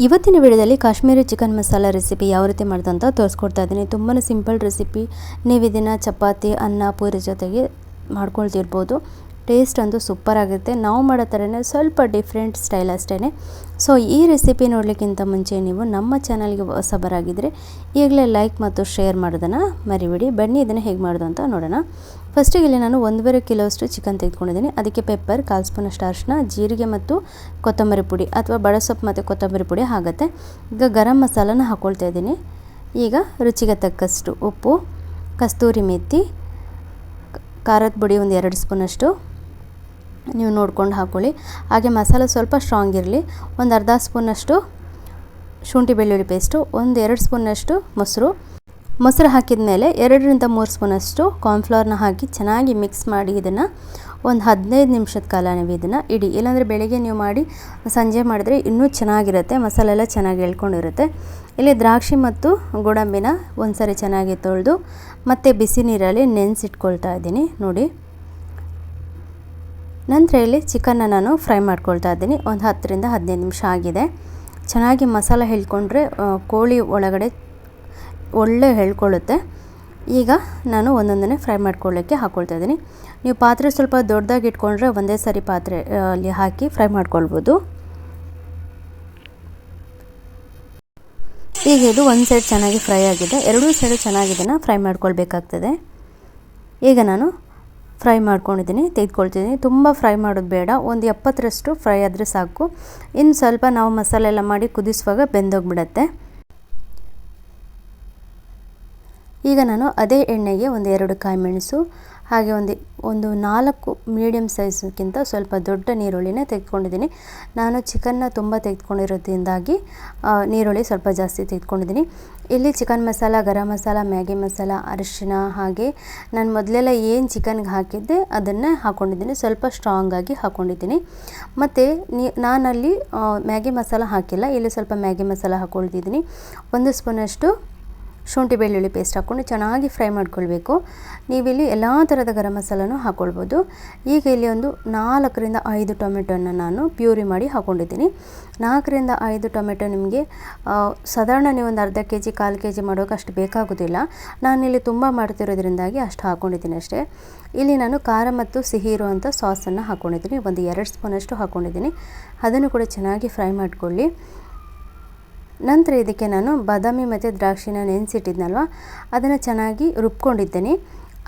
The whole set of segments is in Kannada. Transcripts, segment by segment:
ಇವತ್ತಿನ ವಿಡಿಯೋದಲ್ಲಿ ಕಾಶ್ಮೀರಿ ಚಿಕನ್ ಮಸಾಲ ರೆಸಿಪಿ ಯಾವ ರೀತಿ ಮಾಡೋದು ಅಂತ ತೋರಿಸ್ಕೊಡ್ತಾ ಇದ್ದೀನಿ. ತುಂಬಾ ಸಿಂಪಲ್ ರೆಸಿಪಿ. ನೀವು ಇದನ್ನು ಚಪಾತಿ ಅನ್ನ ಪೂರಿ ಜೊತೆಗೆ ಮಾಡ್ಕೊಳ್ತಿರ್ಬೋದು. ಟೇಸ್ಟ್ ಅಂತೂ ಸೂಪರ್ ಆಗುತ್ತೆ. ನಾವು ಮಾಡೋ ಥರನೇ ಸ್ವಲ್ಪ ಡಿಫ್ರೆಂಟ್ ಸ್ಟೈಲ್ ಅಷ್ಟೇ. ಸೊ ಈ ರೆಸಿಪಿ ನೋಡಲಿಕ್ಕಿಂತ ಮುಂಚೆ ನೀವು ನಮ್ಮ ಚಾನಲ್ಗೆ ಹೊಸಬರಾಗಿದ್ದರೆ ಈಗಲೇ ಲೈಕ್ ಮತ್ತು ಶೇರ್ ಮಾಡೋದನ್ನು ಮರಿಬೇಡಿ. ಬನ್ನಿ ಇದನ್ನು ಹೇಗೆ ಮಾಡೋದು ಅಂತ ನೋಡೋಣ. ಫಸ್ಟಿಗೆ ಇಲ್ಲಿ ನಾನು 1.5 ಕಿಲೋಷ್ಟು ಚಿಕನ್ ತೆಗೆದುಕೊಂಡಿದ್ದೀನಿ. ಅದಕ್ಕೆ ಪೆಪ್ಪರ್, 1/4 ಸ್ಪೂನಷ್ಟು ಅರಿಶಿನ, ಜೀರಿಗೆ ಮತ್ತು ಕೊತ್ತಂಬರಿ ಪುಡಿ ಅಥವಾ ಬಡಸೊಪ್ಪು ಮತ್ತು ಕೊತ್ತಂಬರಿ ಪುಡಿ ಆಗುತ್ತೆ. ಈಗ ಗರಂ ಮಸಾಲನ ಹಾಕ್ಕೊಳ್ತಾ ಇದ್ದೀನಿ. ಈಗ ರುಚಿಗೆ ತಕ್ಕಷ್ಟು ಉಪ್ಪು, ಕಸ್ತೂರಿ ಮೆಥಿ, ಖಾರದ ಪುಡಿ ಒಂದು 2 ಸ್ಪೂನಷ್ಟು ನೀವು ನೋಡ್ಕೊಂಡು ಹಾಕ್ಕೊಳ್ಳಿ. ಹಾಗೆ ಮಸಾಲೆ ಸ್ವಲ್ಪ ಸ್ಟ್ರಾಂಗ್ ಇರಲಿ. ಒಂದು ಅರ್ಧ ಸ್ಪೂನಷ್ಟು ಶುಂಠಿ ಬೆಳ್ಳುಳ್ಳಿ ಪೇಸ್ಟು, ಒಂದು 2 ಸ್ಪೂನಷ್ಟು ಮೊಸರು ಹಾಕಿದ ಮೇಲೆ 2ರಿಂದ 3 ಸ್ಪೂನಷ್ಟು ಕಾರ್ನ್ಫ್ಲವರ್ನ ಹಾಕಿ ಚೆನ್ನಾಗಿ ಮಿಕ್ಸ್ ಮಾಡಿ ಇದನ್ನು ಒಂದು 15 ನಿಮಿಷದ ಕಾಲ ನೀವು ಇದನ್ನು ಇಡಿ. ಇಲ್ಲಾಂದರೆ ಬೆಳಗ್ಗೆ ನೀವು ಮಾಡಿ ಸಂಜೆ ಮಾಡಿದ್ರೆ ಇನ್ನೂ ಚೆನ್ನಾಗಿರುತ್ತೆ. ಮಸಾಲೆ ಎಲ್ಲ ಚೆನ್ನಾಗಿ ಎಳ್ಕೊಂಡಿರುತ್ತೆ. ಇಲ್ಲಿ ದ್ರಾಕ್ಷಿ ಮತ್ತು ಗೋಡಂಬಿನ ಒಂದು ಸಾರಿ ಚೆನ್ನಾಗಿ ತೊಳೆದು ಮತ್ತು ಬಿಸಿ ನೀರಲ್ಲಿ ನೆನೆಸಿಟ್ಕೊಳ್ತಾ ಇದ್ದೀನಿ ನೋಡಿ. ನಂತರ ಇಲ್ಲಿ ಚಿಕನ್ನ ನಾನು ಫ್ರೈ ಮಾಡ್ಕೊಳ್ತಾ ಇದ್ದೀನಿ. ಒಂದು 10ರಿಂದ 15 ನಿಮಿಷ ಆಗಿದೆ. ಚೆನ್ನಾಗಿ ಮಸಾಲ ಹೇಳ್ಕೊಂಡ್ರೆ ಕೋಳಿ ಒಳಗಡೆ ಒಳ್ಳೆ ಹೇಳ್ಕೊಳ್ಳುತ್ತೆ. ಈಗ ನಾನು ಒಂದೊಂದನ್ನೇ ಫ್ರೈ ಮಾಡ್ಕೊಳ್ಳೋಕ್ಕೆ ಹಾಕ್ಕೊಳ್ತಾ ಇದ್ದೀನಿ. ನೀವು ಪಾತ್ರೆ ಸ್ವಲ್ಪ ದೊಡ್ಡದಾಗಿ ಇಟ್ಕೊಂಡ್ರೆ ಒಂದೇ ಸಾರಿ ಪಾತ್ರೆ ಅಲ್ಲಿ ಹಾಕಿ ಫ್ರೈ ಮಾಡ್ಕೊಳ್ಬೋದು. ಈಗ ಇದು ಒಂದು ಸೈಡ್ ಚೆನ್ನಾಗಿ ಫ್ರೈ ಆಗಿದೆ. ಎರಡೂ ಸೈಡು ಚೆನ್ನಾಗಿ ಇದನ್ನು ಫ್ರೈ ಮಾಡ್ಕೊಳ್ಬೇಕಾಗ್ತದೆ. ಈಗ ನಾನು ಫ್ರೈ ಮಾಡ್ಕೊಂಡಿದ್ದೀನಿ, ತೆಗೆದುಕೊಳ್ತಿದ್ದೀನಿ. ತುಂಬ ಫ್ರೈ ಮಾಡೋದು ಬೇಡ, ಒಂದು 70ರಷ್ಟು ಫ್ರೈ ಆದರೆ ಸಾಕು. ಇನ್ನು ಸ್ವಲ್ಪ ನಾವು ಮಸಾಲೆ ಎಲ್ಲ ಮಾಡಿ ಕುದಿಸುವಾಗ ಬೆಂದೋಗ್ಬಿಡತ್ತೆ. ಈಗ ನಾನು ಅದೇ ಎಣ್ಣೆಗೆ ಒಂದು 2 ಕಾಯಿ ಮೆಣಸು ಹಾಗೆ ಒಂದು 4 ಮೀಡಿಯಮ್ ಸೈಜ್ಗಿಂತ ಸ್ವಲ್ಪ ದೊಡ್ಡ ನೀರುಳ್ಳಿನೇ ತೆಗೆದುಕೊಂಡಿದ್ದೀನಿ. ನಾನು ಚಿಕನ್ನ ತುಂಬ ತೆಗೆದುಕೊಂಡಿರೋದ್ರಿಂದಾಗಿ ನೀರುಳ್ಳಿ ಸ್ವಲ್ಪ ಜಾಸ್ತಿ ತೆಗೆದುಕೊಂಡಿದ್ದೀನಿ. ಇಲ್ಲಿ ಚಿಕನ್ ಮಸಾಲ, ಗರಂ ಮಸಾಲ, ಮ್ಯಾಗಿ ಮಸಾಲ, ಅರಿಶಿನ ಹಾಗೆ ನಾನು ಮೊದಲೆಲ್ಲ ಏನು ಚಿಕನ್ಗೆ ಹಾಕಿದ್ದೆ ಅದನ್ನೇ ಹಾಕ್ಕೊಂಡಿದ್ದೀನಿ. ಸ್ವಲ್ಪ ಸ್ಟ್ರಾಂಗಾಗಿ ಹಾಕ್ಕೊಂಡಿದ್ದೀನಿ. ಮತ್ತು ನಾನಲ್ಲಿ ಮ್ಯಾಗಿ ಮಸಾಲ ಹಾಕಿಲ್ಲ. ಇಲ್ಲಿ ಸ್ವಲ್ಪ ಮ್ಯಾಗಿ ಮಸಾಲ ಹಾಕ್ಕೊಳ್ತಿದ್ದೀನಿ. 1 ಸ್ಪೂನಷ್ಟು ಶುಂಠಿ ಬೆಳ್ಳುಳ್ಳಿ ಪೇಸ್ಟ್ ಹಾಕ್ಕೊಂಡು ಚೆನ್ನಾಗಿ ಫ್ರೈ ಮಾಡ್ಕೊಳ್ಬೇಕು. ನೀವಿಲ್ಲಿ ಎಲ್ಲ ಥರದ ಗರಂ ಮಸಾಲನೂ ಹಾಕ್ಕೊಳ್ಬೋದು. ಈಗ ಇಲ್ಲಿ ಒಂದು 4ರಿಂದ 5 ಟೊಮೆಟೊನ ನಾನು ಪ್ಯೂರಿ ಮಾಡಿ ಹಾಕ್ಕೊಂಡಿದ್ದೀನಿ. 4ರಿಂದ 5 ಟೊಮೆಟೊ ನಿಮಗೆ ಸಾಧಾರಣ ನೀವು ಒಂದು ಅರ್ಧ ಕೆ ಜಿ 1/4 ಕೆ ಜಿ ಮಾಡೋಕೆ ಅಷ್ಟು ಬೇಕಾಗೋದಿಲ್ಲ. ನಾನಿಲ್ಲಿ ತುಂಬ ಮಾಡ್ತಿರೋದ್ರಿಂದಾಗಿ ಅಷ್ಟು ಹಾಕ್ಕೊಂಡಿದ್ದೀನಿ ಅಷ್ಟೇ. ಇಲ್ಲಿ ನಾನು ಖಾರ ಮತ್ತು ಸಿಹಿ ಇರುವಂಥ ಸಾಸನ್ನು ಹಾಕ್ಕೊಂಡಿದ್ದೀನಿ. ಒಂದು 2 ಸ್ಪೂನಷ್ಟು ಹಾಕ್ಕೊಂಡಿದ್ದೀನಿ. ಅದನ್ನು ಕೂಡ ಚೆನ್ನಾಗಿ ಫ್ರೈ ಮಾಡ್ಕೊಳ್ಳಿ. ನಂತರ ಇದಕ್ಕೆ ನಾನು ಬಾದಾಮಿ ಮತ್ತು ದ್ರಾಕ್ಷಿನ ನೆನೆಸಿಟ್ಟಿದ್ನಲ್ವ, ಅದನ್ನು ಚೆನ್ನಾಗಿ ರುಬ್ಕೊಂಡಿದ್ದೀನಿ.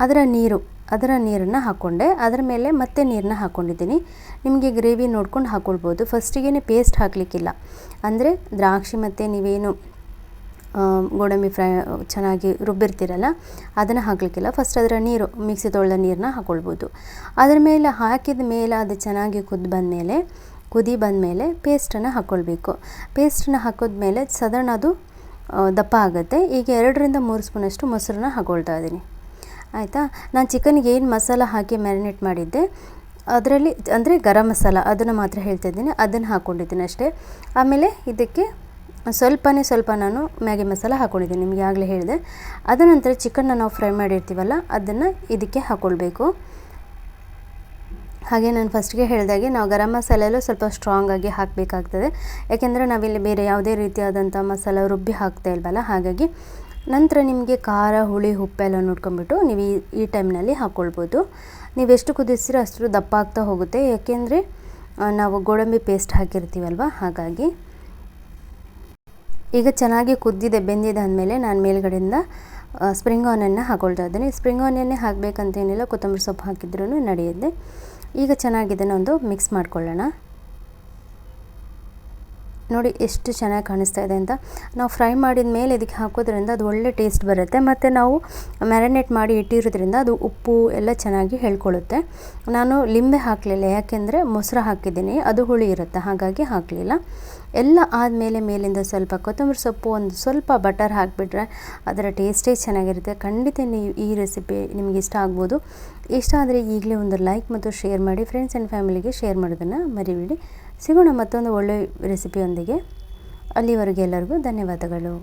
ಅದರ ನೀರನ್ನು ಹಾಕ್ಕೊಂಡೆ. ಅದರ ಮೇಲೆ ಮತ್ತೆ ನೀರನ್ನ ಹಾಕ್ಕೊಂಡಿದ್ದೀನಿ. ನಿಮಗೆ ಗ್ರೇವಿ ನೋಡ್ಕೊಂಡು ಹಾಕ್ಕೊಳ್ಬೋದು. ಫಸ್ಟಿಗೆ ಪೇಸ್ಟ್ ಹಾಕಲಿಕ್ಕಿಲ್ಲ. ಅಂದರೆ ದ್ರಾಕ್ಷಿ ಮತ್ತು ನೀವೇನು ಗೋಡಂಬಿ ಫ್ರೈ ಚೆನ್ನಾಗಿ ರುಬ್ಬಿರ್ತೀರಲ್ಲ ಅದನ್ನು ಹಾಕಲಿಕ್ಕಿಲ್ಲ. ಫಸ್ಟ್ ಅದರ ನೀರು ಮಿಕ್ಸಿ ತೊಳೆದ ನೀರನ್ನ ಹಾಕ್ಕೊಳ್ಬೋದು. ಅದರ ಮೇಲೆ ಹಾಕಿದ ಮೇಲೆ ಅದು ಚೆನ್ನಾಗಿ ಕುದಿ ಬಂದಮೇಲೆ ಪೇಸ್ಟನ್ನು ಹಾಕ್ಕೊಳ್ಬೇಕು. ಪೇಸ್ಟನ್ನು ಹಾಕಿದ್ಮೇಲೆ ಸಾಧಾರಣ ಅದು ದಪ್ಪ ಆಗುತ್ತೆ. ಈಗ 2ರಿಂದ 3 ಸ್ಪೂನಷ್ಟು ಮೊಸರನ್ನ ಹಾಕ್ಕೊಳ್ತಾ ಇದ್ದೀನಿ. ಆಯಿತಾ. ನಾನು ಚಿಕನ್ಗೆ ಏನು ಮಸಾಲ ಹಾಕಿ ಮ್ಯಾರಿನೇಟ್ ಮಾಡಿದ್ದೆ ಅದರಲ್ಲಿ ಅಂದರೆ ಗರಂ ಮಸಾಲ ಅದನ್ನು ಮಾತ್ರ ಹೇಳ್ತಾ ಇದ್ದೀನಿ. ಅದನ್ನು ಹಾಕ್ಕೊಂಡಿದ್ದೀನಿ ಅಷ್ಟೇ. ಆಮೇಲೆ ಇದಕ್ಕೆ ಸ್ವಲ್ಪ ನಾನು ಮ್ಯಾಗಿ ಮಸಾಲ ಹಾಕ್ಕೊಂಡಿದ್ದೀನಿ, ನಿಮಗೆ ಆಗಲೇ ಹೇಳಿದೆ. ಅದ ನಂತರ ಚಿಕನ್ನ ನಾವು ಫ್ರೈ ಮಾಡಿರ್ತೀವಲ್ಲ ಅದನ್ನು ಇದಕ್ಕೆ ಹಾಕ್ಕೊಳ್ಬೇಕು. ಹಾಗೆ ನಾನು ಫಸ್ಟ್ಗೆ ಹೇಳಿದಾಗೆ ನಾವು ಗರಂ ಮಸಾಲೆಯಲ್ಲೂ ಸ್ವಲ್ಪ ಸ್ಟ್ರಾಂಗಾಗಿ ಹಾಕಬೇಕಾಗ್ತದೆ. ಯಾಕೆಂದರೆ ನಾವಿಲ್ಲಿ ಬೇರೆ ಯಾವುದೇ ರೀತಿಯಾದಂಥ ಮಸಾಲ ರುಬ್ಬಿ ಹಾಕ್ತಾ ಇಲ್ವಲ್ಲ, ಹಾಗಾಗಿ. ನಂತರ ನಿಮಗೆ ಖಾರ, ಹುಳಿ, ಉಪ್ಪೆಲ್ಲ ನೋಡ್ಕೊಂಬಿಟ್ಟು ನೀವು ಈ ಟೈಮ್ನಲ್ಲಿ ಹಾಕ್ಕೊಳ್ಬೋದು. ನೀವೆಷ್ಟು ಕುದಿಸ್ತೀರೋ ಅಷ್ಟು ದಪ್ಪ ಆಗ್ತಾ ಹೋಗುತ್ತೆ. ಯಾಕೆಂದರೆ ನಾವು ಗೋಡಂಬಿ ಪೇಸ್ಟ್ ಹಾಕಿರ್ತೀವಲ್ವ, ಹಾಗಾಗಿ. ಈಗ ಚೆನ್ನಾಗಿ ಬೆಂದಿದೆ ಅಂದಮೇಲೆ ನಾನು ಮೇಲ್ಗಡೆಯಿಂದ ಸ್ಪ್ರಿಂಗ್ ಆನಿಯನ್ನ ಹಾಕ್ಕೊಳ್ತಾ ಇದ್ದೀನಿ. ಸ್ಪ್ರಿಂಗ್ ಆನಿಯನ್ನೇ ಹಾಕಬೇಕಂತೇನಿಲ್ಲ, ಕೊತ್ತಂಬರಿ ಸೊಪ್ಪು ಹಾಕಿದ್ರೂ ನಡೆಯುತ್ತೆ. ಈಗ ಚೆನ್ನಾಗಿ ಇದನ್ನೊಂದು ಮಿಕ್ಸ್ ಮಾಡ್ಕೊಳ್ಳೋಣ. ನೋಡಿ ಎಷ್ಟು ಚೆನ್ನಾಗಿ ಕಾಣಿಸ್ತಾ ಇದೆ ಅಂತ. ನಾವು ಫ್ರೈ ಮಾಡಿದ ಮೇಲೆ ಇದಕ್ಕೆ ಹಾಕೋದ್ರಿಂದ ಅದು ಒಳ್ಳೆ ಟೇಸ್ಟ್ ಬರುತ್ತೆ. ಮತ್ತು ನಾವು ಮ್ಯಾರಿನೇಟ್ ಮಾಡಿ ಇಟ್ಟಿರೋದ್ರಿಂದ ಅದು ಉಪ್ಪು ಎಲ್ಲ ಚೆನ್ನಾಗಿ ಹೇಳ್ಕೊಳ್ಳುತ್ತೆ. ನಾನು ಲಿಂಬೆ ಹಾಕಲಿಲ್ಲ, ಯಾಕೆಂದರೆ ಮೊಸರು ಹಾಕಿದ್ದೀನಿ, ಅದು ಹುಳಿ ಇರುತ್ತೆ, ಹಾಗಾಗಿ ಹಾಕಲಿಲ್ಲ. ಎಲ್ಲ ಆದಮೇಲೆ ಮೇಲಿಂದ ಸ್ವಲ್ಪ ಕೊತ್ತಂಬರಿ ಸೊಪ್ಪು, ಒಂದು ಸ್ವಲ್ಪ ಬಟರ್ ಹಾಕಿಬಿಟ್ರೆ ಅದರ ಟೇಸ್ಟೇ ಚೆನ್ನಾಗಿರುತ್ತೆ. ಖಂಡಿತ ನೀವು ಈ ರೆಸಿಪಿ ನಿಮಗೆ ಇಷ್ಟ ಆಗ್ಬೋದು. ಇಷ್ಟ ಆದರೆ ಈಗಲೇ ಒಂದು ಲೈಕ್ ಮತ್ತು ಶೇರ್ ಮಾಡಿ. ಫ್ರೆಂಡ್ಸ್ ಆ್ಯಂಡ್ ಫ್ಯಾಮಿಲಿಗೆ ಶೇರ್ ಮಾಡೋದನ್ನು ಮರಿಬೇಡಿ. ಸಿಗೋಣ ಮತ್ತೊಂದು ಒಳ್ಳೆಯ ರೆಸಿಪಿಯೊಂದಿಗೆ. ಅಲ್ಲಿವರೆಗೆ ಎಲ್ಲರಿಗೂ ಧನ್ಯವಾದಗಳು.